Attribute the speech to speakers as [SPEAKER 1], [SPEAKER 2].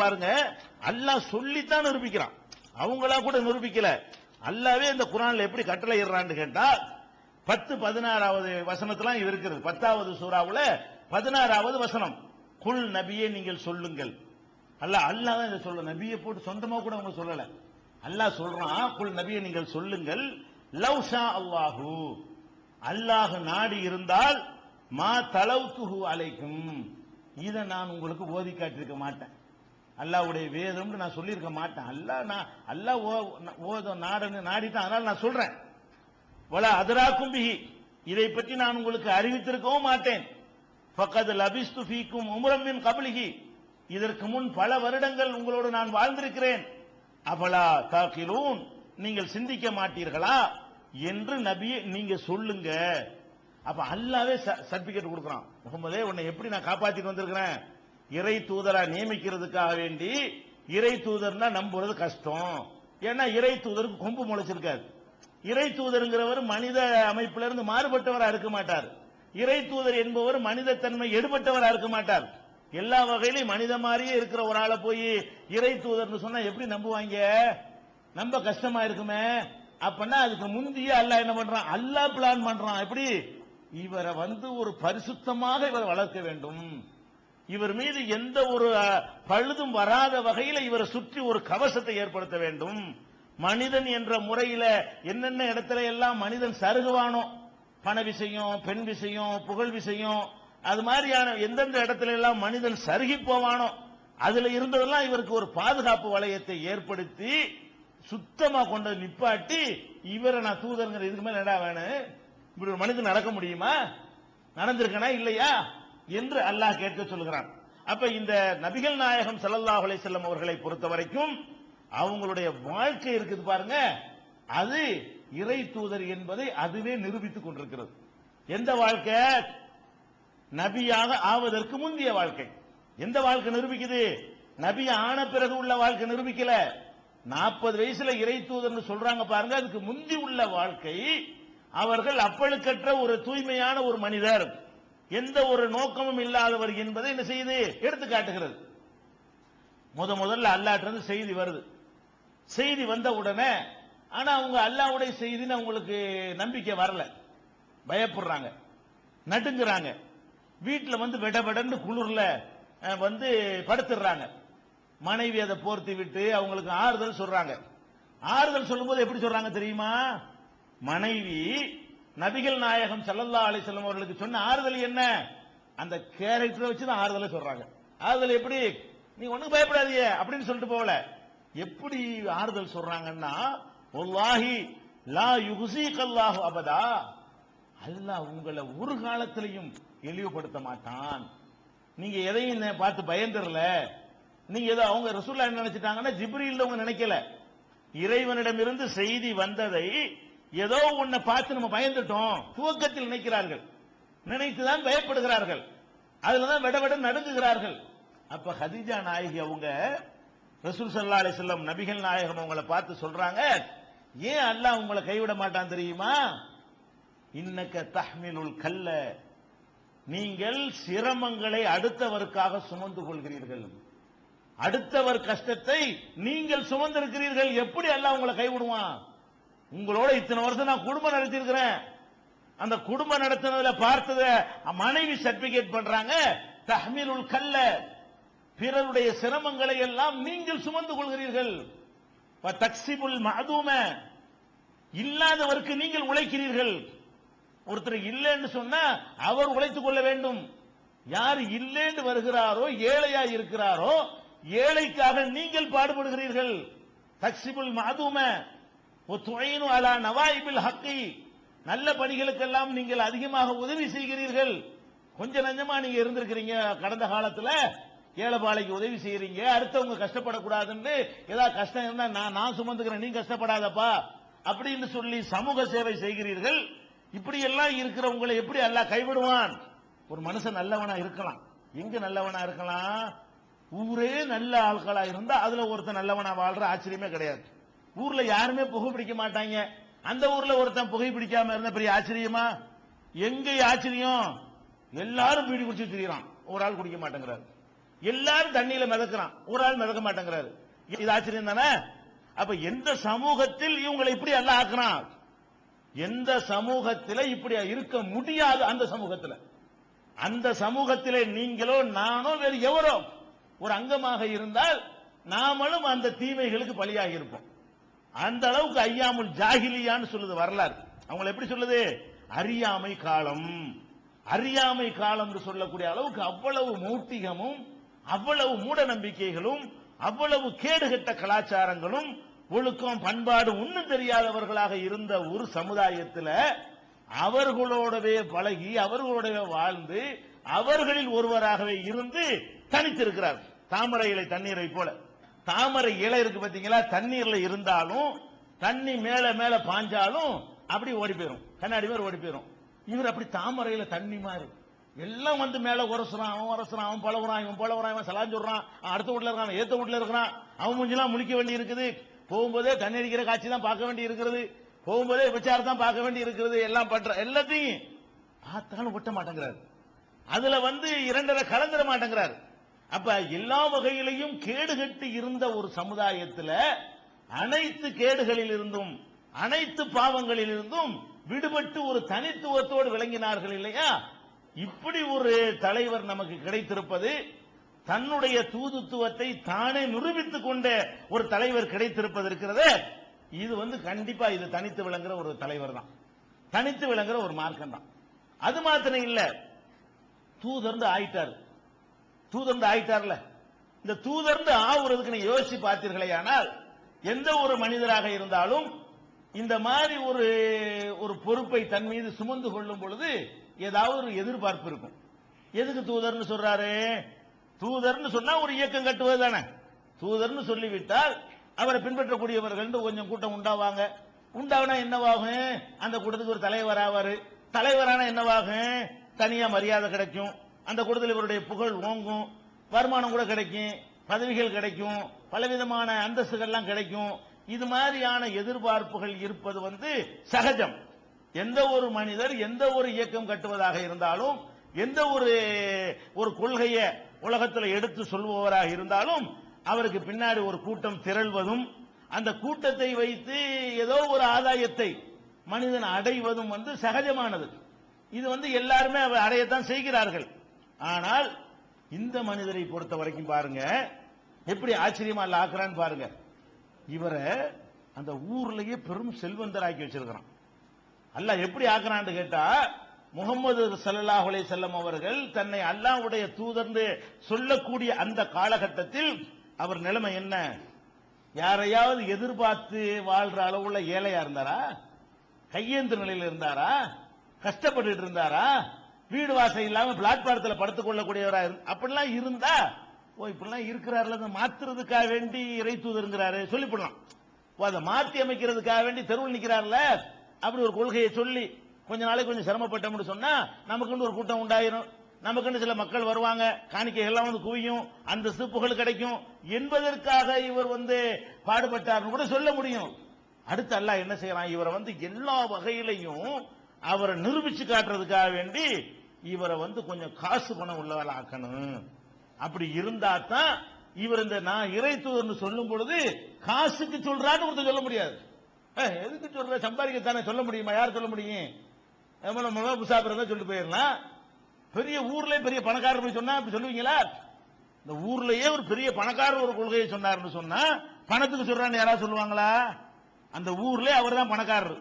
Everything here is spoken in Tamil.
[SPEAKER 1] பாருங்க, அல்லாஹ் சொல்லித்தான் நிரூபிக்கிறான், அவங்களா கூட நிரூபிக்கல. அல்லாவே இந்த குர்ஆன்ல எப்படி கட்டளை இடுறான்னு கேட்டா 10, 16வது வசனத்துல இது இருக்குது. 10வது சூராவுல 16வது வசனம், குல் நபியே நீங்கள் சொல்லுங்கள். அல்லாஹ் தான் இதை சொல்ல, நபியை போட்டு சொந்தமா கூட அவங்க சொல்லல. அல்லாஹ் சொல்றான், குல் நபியை நீங்கள் சொல்லுங்கள், லவ் ஷா அல்லாஹு, அல்லாஹ் நாடி இருந்தால் மா தலவுத்துஹு அலைக்கும், இதை நான் உங்களுக்கு ஓதி காட்டியிருக்க மாட்டேன். அல்லாஹ்வுடைய வேதம்னு நான் சொல்லியிருக்க மாட்டேன். அல்லாஹ் நாடிட்டான், அதனால நான் சொல்றேன். வலா அதராக்கும் பிஹி, இதை பற்றி நான் உங்களுக்கு அறிவித்திருக்கவும் மாட்டேன். ஃபக்கத் லபிஸ்து ஃபீக்கும் உம்ரம் மின் கப்லிஹி, இதற்கு முன் பல வருடங்கள் உங்களோடு நான் வாழ்ந்திருக்கிறேன். அபலா தாகிலூன், நீங்கள் சிந்திக்க மாட்டீர்களா என்று நபியே நீங்க சொல்லுங்க. அப்ப அல்லாஹ்வே சர்டிபிகேட் கொடுக்கறான், முகமதே உன்னை எப்படி நான் காப்பாத்திட்டு வந்திருக்கிறேன், இறை தூதரா நியமிக்கிறதுக்காக வேண்டி. இறை தூதர்னா நம்புறது கஷ்டம், ஏன்னா இறை தூதருக்கு கொம்பு முளைச்சிருக்காரு. இறை தூதருங்கிறவர் மனித அமைப்பில இருந்து மாறுபட்டவரா இருக்க மாட்டார். இறை தூதர் என்பவர் மனித தன்மை எடுபட்டவரா இருக்க மாட்டார். எல்லா வகையிலும் மனித மாதிரியே இருக்கிற ஒரு ஆளை போய் இறை தூதர்னு சொன்னா எப்படி நம்புவாங்க? நம்ப கஷ்டமா இருக்குமே. அப்பன்னா அதுக்கு முந்தைய அல்லாஹ் என்ன பண்றான், அல்லாஹ் பிளான் பண்றான். எப்படி இவரை ஒரு பரிசுத்தமாக இவரை வளர்க்க வேண்டும், இவர் மீது எந்த ஒரு பழுதும் வராத வகையில இவரை சுற்றி ஒரு கவசத்தை ஏற்படுத்த வேண்டும். மனிதன் என்ற முறையில என்னென்ன இடத்துல எல்லாம் மனிதன் சருகுவானோ, பண விஷயம், பெண் விஷயம், புகழ் விஷயம், அது மாதிரியான எந்தெந்த இடத்துல எல்லாம் மனிதன் சருகி போவானோ அதுல இருந்ததெல்லாம் இவருக்கு ஒரு பாதுகாப்பு வளையத்தை ஏற்படுத்தி சுத்தமா கொண்டு நிப்பாட்டி, இவரை நான் தூதருங்கிற இதுக்கு மேல என்னடா வேணும், இப்படி ஒரு மனிதன் நடக்க முடியுமா, நடந்திருக்கனா இல்லையா என்று அல்லாஹ் கேட்க சொல்கிறான். அப்ப இந்த நபிகள் நாயகம் ஸல்லல்லாஹு அலைஹி வஸல்லம் அவர்களை பொறுத்த வரைக்கும் அவங்களுடைய வாழ்க்கை இருக்குது பாருங்க, அது இறை தூதர் என்பதை அதுவே நிரூபித்துக் கொண்டிருக்கிறது. எந்த வாழ்க்கை? நபியாக ஆவதற்கு முந்தைய வாழ்க்கை. எந்த வாழ்க்கை நிரூபிக்குது? நபி ஆன பிறகு உள்ள வாழ்க்கை நிரூபிக்கல. 40 வயசுல இறை தூதர்னு சொல்றாங்க பாருங்க, அதுக்கு முந்தி உள்ள வாழ்க்கை. அவர்கள் அப்பழுக்கற்ற ஒரு தூய்மையான ஒரு மனிதர், எந்த ஒரு நோக்கமும் இல்லாதவர் என்பதை என்ன செய்யுது, எடுத்து காட்டுகிறது. முதல்ல அல்லாஹ்விலிருந்து செய்தி வருது. செய்தி வந்த உடனே ஆனா அவங்க அல்லாஹ்வுடைய செய்தின்னு அவங்களுக்கு நம்பிக்கை வரல, பயப்படுறாங்க, நடுங்குறாங்க. வீட்டுல வெடவெடன்னு குளிர்ல படுத்துறாங்க. மனைவி அதை போர்த்தி விட்டு அவங்களுக்கு ஆறுதல் சொல்றாங்க. ஆறுதல் சொல்லும்போது எப்படி சொல்றாங்க தெரியுமா? மனைவி நபிகள் நாயகம் ஸல்லல்லாஹு அலைஹி வஸல்லம் அவர்களுக்கு சொன்ன ஆறுதல் என்ன? அந்த கேரக்டரை வச்சுதான் ஆறுதலை சொல்றாங்க. ஆறுதல் எப்படி? நீ ஒண்ணும் பயப்படாதீங்க அப்படின்னு சொல்லிட்டு போகல. எப்படி ஆறுதல் சொல்றாங்கன்னா, வல்லாஹி லா யுஹ்ஸீகல்லாஹு அபதா, அல்லாஹ் உங்களை ஒரு காலத்திலையும் இழிவுபடுத்த மாட்டான். நீங்க எதையும் பார்த்து பயந்துடல. நீங்க ஏதோ அவங்க ரசூலுல்லாஹ் என்ன நினைச்சிட்டாங்கன்னா, ஜிப்ரீல் அவங்க நினைக்கல. இறைவனிடமிருந்து செய்தி வந்ததை ஏதோ உன்னை பார்த்து நம்ம பயந்துட்டோம் துவக்கத்தில் நினைக்கிறார்கள், நினைத்துதான் பயப்படுகிறார்கள், அதுலதான் விடவிட நடுங்குகிறார்கள். அப்ப ஹதீஜா நாயகி அவங்க ரசூல் ஸல்லல்லாஹு அலைஹி வஸல்லம் நபிகள் நாயகம் அவங்களை பார்த்து சொல்றாங்க, ஏன் அல்லாஹ் உங்களை கைவிட மாட்டான் தெரியுமா? இன்னக தஹ்மிலுல் கல்ல, நீங்கள் சிரமங்களை அடுத்தவருக்காக சுமந்து கொள்கிறீர்கள், அடுத்தவர் கஷ்டத்தை நீங்கள் சுமந்திருக்கிறீர்கள். எப்படி அல்லாஹ் உங்களை கைவிடுவான்? உங்களோட இத்தனை வருஷம் நான் குடும்பம் நடத்தியிருக்கிறேன், அந்த குடும்பம் நடத்தினதுல பார்த்தத மனைவி சர்டிபிகேட் பண்றாங்க. தஹ்மிலுல் கல்ல, பிறருடைய சிரமங்களை எல்லாம் நீங்கள் சுமந்து கொள்கிறீர்கள். தக்ஸிபுல் மஅதூம, இல்லாதவருக்கு நீங்கள் உழைக்கிறீர்கள். ஒருத்தர் இல்லைன்னு சொன்னா அவர் உழைத்துக் கொள்ள வேண்டும். யார் இல்லைன்னு வருகிறாரோ, ஏழையா இருக்கிறாரோ, ஏழைக்காக நீங்கள் பாடுபடுகிறீர்கள். தக்ஸிபுல் மஅதூம வ துஈனு அலா நவாயிபில் ஹக்கி, நல்ல பணிகளுக்கெல்லாம் நீங்கள் அதிகமாக உதவி செய்கிறீர்கள். கொஞ்ச நஞ்சமா நீங்க இருந்திருக்கிறீங்க கடந்த காலத்துல, ஏழைபாளைக்கு உதவி செய்யறீங்க, அடுத்தவங்க கஷ்டப்படக்கூடாதுன்னு, ஏதாவது கஷ்டம் இருந்தா நான் சுமந்துக்கிறேன், நீ கஷ்டப்படாதப்பா அப்படின்னு சொல்லி சமூக சேவை செய்கிறீர்கள். இப்படி எல்லாம் இருக்கிற உங்களை எப்படி அல்லாஹ் கைவிடுவான்? ஒரு மனுஷன் நல்லவனா இருக்கலாம், எங்க நல்லவனா இருக்கலாம்? ஊரே நல்ல ஆட்களா இருந்தா அதுல ஒருத்தன் நல்லவனா வாழ்ற ஆச்சரியமே கிடையாது. ஊர்ல யாருமே புகைப்பிடிக்க மாட்டாங்க, அந்த ஊர்ல ஒருத்தன் புகைப்பிடிக்காம இருந்த பெரிய ஆச்சரியமா? எங்க ஆச்சரியம்? எல்லாரும் பீடி குடிச்சு திரியறான், ஒரு ஆள் குடிக்க மாட்டேங்கிறாரு. எல்லாரும் தண்ணியில மிதக்கிறான், ஒரு ஆள் மிதக்க மாட்டேங்கிறாரு. இது ஆச்சரியம் தானே? அப்ப எந்த சமூகத்தில் இவங்களை இப்படி அல்லாஹ் ஆக்குறான்? எந்த சமூகத்தில் இப்படி இருக்க முடியாது? அந்த சமூகத்திலே நீங்களோ நானோ வேறு எவரோ ஒரு அங்கமாக இருந்தால் நாமளும் அந்த தீமைகளுக்கு பலியாகி இருப்போம். அந்த அளவுக்கு ஐயாமுல் ஜாஹிலியான்னு சொல்லுது வரலாறு. அவங்களை எப்படி சொல்லுது? அறியாமை காலம். அறியாமை காலம் என்று சொல்லக்கூடிய அளவுக்கு அவ்வளவு மௌட்டிகமும், அவ்வளவு மூட நம்பிக்கைகளும், அவ்வளவு கேடுகட்ட கலாச்சாரங்களும், ஒழுக்கம் பண்பாடு ஒன்றும் தெரியாதவர்களாக இருந்த ஒரு சமுதாயத்தில் அவர்களோடவே பழகி, அவர்களோடவே வாழ்ந்து, அவர்களில் ஒருவராகவே இருந்து தனித்திருக்கிறார். தாமரை இலை தண்ணீரை போல. தாமரை இலை இருக்கு பாத்தீங்களா? தண்ணீர்ல இருந்தாலும் தண்ணி மேல மேல பாஞ்சாலும் அப்படி ஓடி போயிரும், கண்ணாடி மாதிரி ஓடி போயிரும். இவர் அப்படி தாமரையில தண்ணி மாதிரி எல்லாம் வந்து மேல உரசுறான், அவன் பழகுறான், இவன் பழகுறான், இவன் சலாஞ்சு விடுறான், அடுத்த வீட்டுல இருக்கான், ஏத்த வீட்டுல இருக்கிறான், அவன் மூஞ்சிலாம் முழிக்க வேண்டி இருக்குது. போகும்போதே தண்ணி அடிக்கிற காட்சி தான் பார்க்க வேண்டி இருக்கிறது, போகும்போதே விபச்சாரத்தான் பார்க்க வேண்டி இருக்கிறது. எல்லாம் பண்ற எல்லாத்தையும் பார்த்தாலும் ஒட்ட மாட்டேங்கிறாரு. அதுல வந்து இரண்டரை கலந்துட மாட்டேங்கிறாரு. அப்ப எல்லா வகையிலையும் கேடுகட்டு இருந்த ஒரு சமுதாயத்தில் அனைத்து கேடுகளில் இருந்தும் அனைத்து பாவங்களில் இருந்தும் விடுபட்டு ஒரு தனித்துவத்தோடு விளங்கினார்கள் இல்லையா? இப்படி ஒரு தலைவர் நமக்கு கிடைத்திருப்பது, தன்னுடைய தூதுத்துவத்தை தானே நிரூபித்துக் கொண்ட ஒரு தலைவர் கிடைத்திருப்பது இருக்கிறது. இது வந்து கண்டிப்பா இது தனித்து விளங்குற ஒரு தலைவர் தான், தனித்து விளங்குற ஒரு மார்க்கம் தான். அது மாத்திரம் இல்ல, தூதர்ந்து ஆயிட்டார். தூதர்ந்து ஆயிட்டார்ல, இந்த தூதர்ந்து ஆகுறதுக்கு நீங்க யோசிச்சு பார்த்தீர்களே ஆனால், எந்த ஒரு மனிதராக இருந்தாலும் இந்த மாதிரி ஒரு பொறுப்பை தன் மீது சுமந்து கொள்ளும் பொழுது ஏதாவது ஒரு எதிர்பார்ப்பு இருக்கும். எதுக்கு தூதர்னு சொல்றாரு? தூதர்னு சொன்னா ஒரு இயக்கம் கட்டுவது தானே. தூதர்னு சொல்லிவிட்டால் அவரை பின்பற்றக்கூடியவர்கள் கொஞ்சம் கூட்டம் உண்டாவாங்க. உண்டாவனா என்னவாகும்? அந்த கூட்டத்துக்கு ஒரு தலைவர் ஆவாரு. தலைவரான என்னவாகும்? தனியா மரியாதை கிடைக்கும், அந்த கூட்டத்தில் இவருடைய புகழ் ஓங்கும், வருமானம் கூட கிடைக்கும், பதவிகள் கிடைக்கும், பலவிதமான அந்தஸ்துகள்லாம் கிடைக்கும். இது மாதிரியான எதிர்பார்ப்புகள் இருப்பது வந்து சகஜம். எந்த ஒரு மனிதர் எந்த ஒரு இயக்கம் கட்டுவதாக இருந்தாலும், எந்த ஒரு கொள்கையை உலகத்தில் எடுத்து சொல்பவராக இருந்தாலும், அவருக்கு பின்னாடி ஒரு கூட்டம் திரள்வதும், அந்த கூட்டத்தை வைத்து ஏதோ ஒரு ஆதாயத்தை மனிதன் அடைவதும் வந்து சகஜமானது. இது வந்து எல்லாருமே அடையத்தான் செய்கிறார்கள். ஆனால் இந்த மனிதரை பொறுத்த வரைக்கும் பாருங்க, எப்படி ஆச்சரியமா அல்ல ஆக்குறான்னு பாருங்க. இவரை அந்த ஊர்லயே பெரும் செல்வந்தராக்கி வச்சிருக்கிறான். அல்லாஹ் எப்படி ஆக்குறான்னு கேட்டா, முகமது ஸல்லல்லாஹு அலைஹி வஸல்லம் அவர்கள் தன்னை அல்லாஹ்வுடைய தூதர்னு சொல்லக்கூடிய அந்த காலகட்டத்தில் அவர் நிலைமை என்ன? யாரையாவது எதிர்பார்த்து வாழ்ற அளவுள்ள ஏழையா இருந்தாரா? கையேந்து நிலையில் இருந்தாரா? கஷ்டப்பட்டு இருந்தாரா? வீடு வாசல் இல்லாம பிளாட்பாரத்தில் படுத்துக் கொள்ளக்கூடியவரா அப்படிலாம் இருந்தா, இப்படிலாம் இருக்கிறார்கள் மாத்துறதுக்காக வேண்டி இறை தூதருங்கிறாரு சொல்லிவிடலாம். அதை மாற்றி அமைக்கிறதுக்காக வேண்டி தெருவில் நிற்கிறார்ல, அப்படி ஒரு கொள்கையை சொல்லி கொஞ்ச நாளைக்கு கொஞ்சம் சிரமப்பட்டோம்னு சொன்னா நமக்குன்னு ஒரு கூட்டம் உண்டாயிரும், நமக்குன்னு சில மக்கள் வருவாங்க, காணிக்கை எல்லாம் வந்து குவியும், அந்த புகழ் கிடைக்கும் என்பதற்காக இவர் வந்து பாடுபட்டார்னு கூட சொல்ல முடியும். அடுத்து அல்லாஹ் என்ன செய்யறான்? இவரை வந்து எல்லா வகையிலையும் அவரை நிரூபிச்சு காட்டுறதுக்காக வேண்டி இவரை வந்து கொஞ்சம் காசு பணம் உள்ளவரை ஆக்கணும். அப்படி இருந்தா தான் இவர் இந்த நான் இறை தூதர்னு சொல்லும் பொழுது காசுக்கு சொல்றான்னு ஒருத்தர் சொல்ல முடியாது. எதுக்கு சொல்ற? சம்பாதிக்கத்தானே சொல்ல முடியுமா? யார் சொல்ல முடியும்? முசாபிரதான் சொல்லிட்டு போயிடலாம். பெரிய ஊர்ல பெரிய பணக்காரர் போய் சொன்னா அப்படி சொல்லுவீங்களா? இந்த ஊர்லயே ஒரு பெரிய பணக்காரர் ஒரு கொள்கையை சொன்னார்னு சொன்னா பணத்துக்கு சொல்றான்னு யாராவது சொல்லுவாங்களா? அந்த ஊர்ல அவர் தான் பணக்காரர்.